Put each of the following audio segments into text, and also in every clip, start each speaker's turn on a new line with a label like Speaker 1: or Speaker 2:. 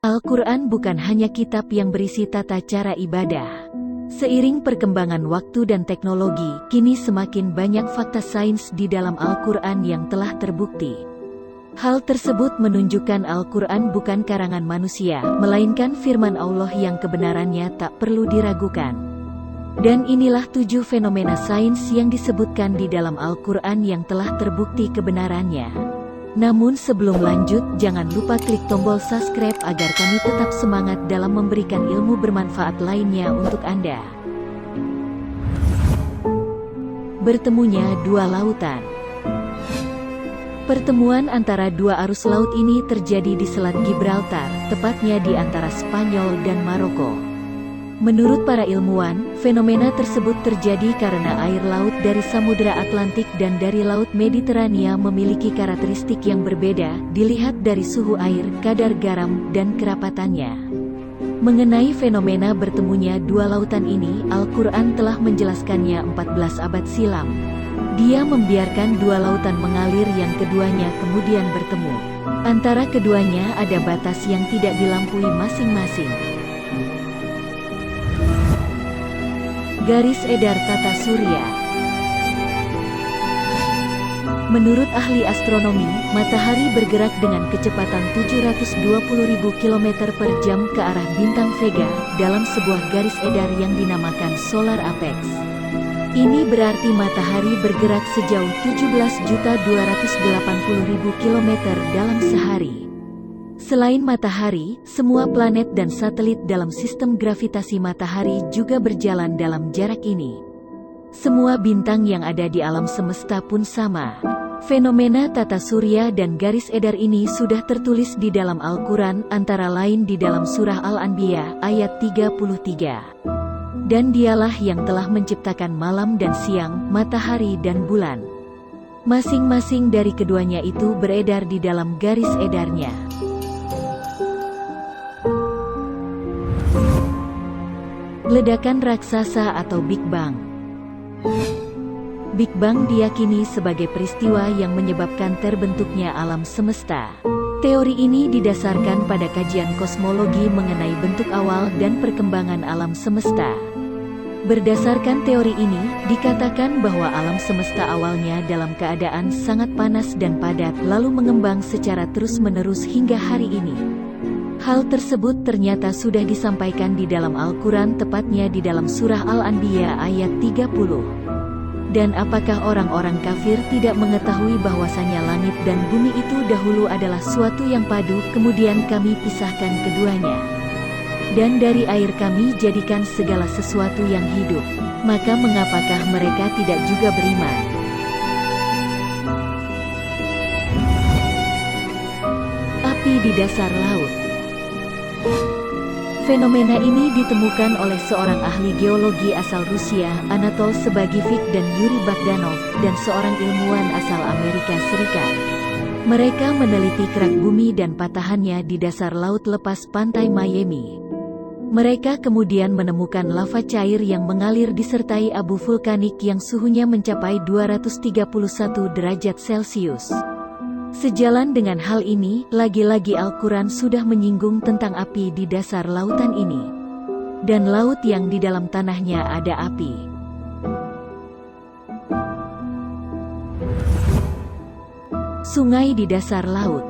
Speaker 1: Al-Quran bukan hanya kitab yang berisi tata cara ibadah. Seiring perkembangan waktu dan teknologi, kini semakin banyak fakta sains di dalam Al-Quran yang telah terbukti. Hal tersebut menunjukkan Al-Quran bukan karangan manusia, melainkan firman Allah yang kebenarannya tak perlu diragukan. Dan inilah 7 fenomena sains yang disebutkan di dalam Al-Quran yang telah terbukti kebenarannya. Namun sebelum lanjut, jangan lupa klik tombol subscribe agar kami tetap semangat dalam memberikan ilmu bermanfaat lainnya untuk Anda. Bertemunya dua lautan. Pertemuan antara dua arus laut ini terjadi di Selat Gibraltar, tepatnya di antara Spanyol dan Maroko. Menurut para ilmuwan, fenomena tersebut terjadi karena air laut dari Samudra Atlantik dan dari Laut Mediterania memiliki karakteristik yang berbeda, dilihat dari suhu air, kadar garam, dan kerapatannya. Mengenai fenomena bertemunya dua lautan ini, Al-Quran telah menjelaskannya 14 abad silam. Dia membiarkan dua lautan mengalir yang keduanya kemudian bertemu. Antara keduanya ada batas yang tidak dilampaui masing-masing. Garis edar tata surya. Menurut ahli astronomi, matahari bergerak dengan kecepatan 720.000 km per jam ke arah bintang Vega, dalam sebuah garis edar yang dinamakan solar apex. Ini berarti matahari bergerak sejauh 17.280.000 km dalam sehari. Selain matahari, semua planet dan satelit dalam sistem gravitasi matahari juga berjalan dalam jarak ini. Semua bintang yang ada di alam semesta pun sama. Fenomena tata surya dan garis edar ini sudah tertulis di dalam Al-Quran, antara lain di dalam surah Al-Anbiya ayat 33. Dan dialah yang telah menciptakan malam dan siang, matahari dan bulan. Masing-masing dari keduanya itu beredar di dalam garis edarnya. Ledakan raksasa atau Big Bang. Big Bang diyakini sebagai peristiwa yang menyebabkan terbentuknya alam semesta. Teori ini didasarkan pada kajian kosmologi mengenai bentuk awal dan perkembangan alam semesta. Berdasarkan teori ini, dikatakan bahwa alam semesta awalnya dalam keadaan sangat panas dan padat, lalu mengembang secara terus-menerus hingga hari ini. Hal tersebut ternyata sudah disampaikan di dalam Al-Quran, tepatnya di dalam surah Al-Anbiya ayat 30. Dan apakah orang-orang kafir tidak mengetahui bahwasanya langit dan bumi itu dahulu adalah suatu yang padu, kemudian kami pisahkan keduanya. Dan dari air kami jadikan segala sesuatu yang hidup. Maka mengapakah mereka tidak juga beriman? Api di dasar laut. Fenomena ini ditemukan oleh seorang ahli geologi asal Rusia, Anatol Sebagivik dan Yuri Bagdanov, dan seorang ilmuwan asal Amerika Serikat. Mereka meneliti kerak bumi dan patahannya di dasar laut lepas pantai Miami. Mereka kemudian menemukan lava cair yang mengalir disertai abu vulkanik yang suhunya mencapai 231 derajat Celcius. Sejalan dengan hal ini, lagi-lagi Al-Quran sudah menyinggung tentang api di dasar lautan ini. Dan laut yang di dalam tanahnya ada api. Sungai di dasar laut.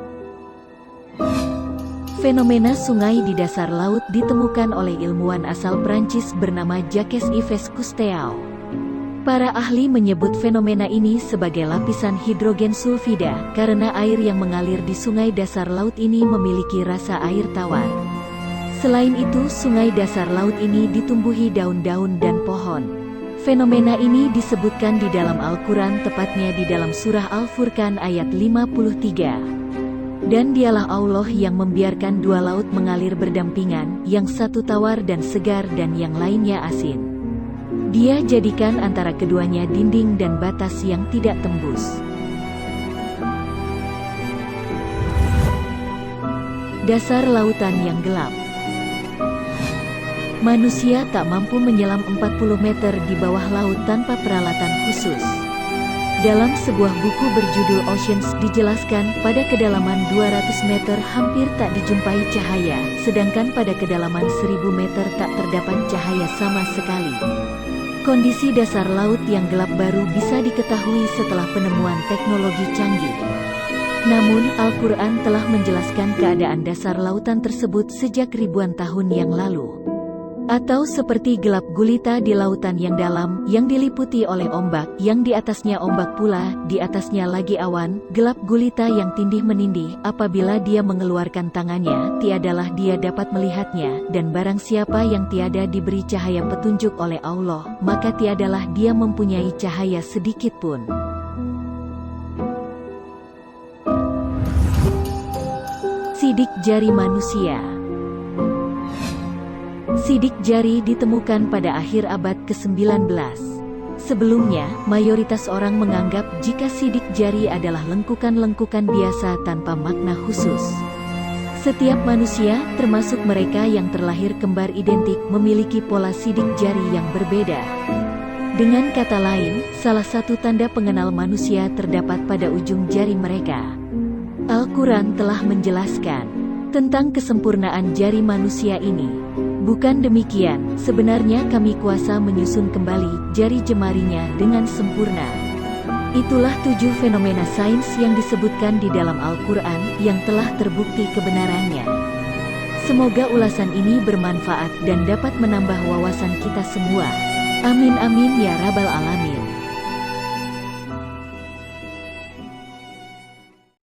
Speaker 1: Fenomena sungai di dasar laut ditemukan oleh ilmuwan asal Prancis bernama Jacques-Yves Cousteau. Para ahli menyebut fenomena ini sebagai lapisan hidrogen sulfida, karena air yang mengalir di sungai dasar laut ini memiliki rasa air tawar. Selain itu, sungai dasar laut ini ditumbuhi daun-daun dan pohon. Fenomena ini disebutkan di dalam Al-Quran, tepatnya di dalam surah Al-Furqan ayat 53. Dan dialah Allah yang membiarkan dua laut mengalir berdampingan, yang satu tawar dan segar dan yang lainnya asin. Dia jadikan antara keduanya dinding dan batas yang tidak tembus. Dasar lautan yang gelap. Manusia tak mampu menyelam 40 meter di bawah laut tanpa peralatan khusus. Dalam sebuah buku berjudul Oceans dijelaskan pada kedalaman 200 meter hampir tak dijumpai cahaya, sedangkan pada kedalaman 1000 meter tak terdapat cahaya sama sekali. Kondisi dasar laut yang gelap baru bisa diketahui setelah penemuan teknologi canggih. Namun Al-Quran telah menjelaskan keadaan dasar lautan tersebut sejak ribuan tahun yang lalu. Atau seperti gelap gulita di lautan yang dalam, yang diliputi oleh ombak, yang di atasnya ombak pula, di atasnya lagi awan, gelap gulita yang tindih menindih, apabila dia mengeluarkan tangannya, tiadalah dia dapat melihatnya, dan barang siapa yang tiada diberi cahaya petunjuk oleh Allah, maka tiadalah dia mempunyai cahaya sedikit pun. Sidik jari manusia. Sidik jari ditemukan pada akhir abad ke-19. Sebelumnya, mayoritas orang menganggap jika sidik jari adalah lengkukan-lengkukan biasa tanpa makna khusus. Setiap manusia, termasuk mereka yang terlahir kembar identik, memiliki pola sidik jari yang berbeda. Dengan kata lain, salah satu tanda pengenal manusia terdapat pada ujung jari mereka. Al-Quran telah menjelaskan tentang kesempurnaan jari manusia ini. Bukan demikian, sebenarnya kami kuasa menyusun kembali jari jemarinya dengan sempurna. Itulah 7 fenomena sains yang disebutkan di dalam Al-Quran yang telah terbukti kebenarannya. Semoga ulasan ini bermanfaat dan dapat menambah wawasan kita semua. Amin amin ya rabbal alamin.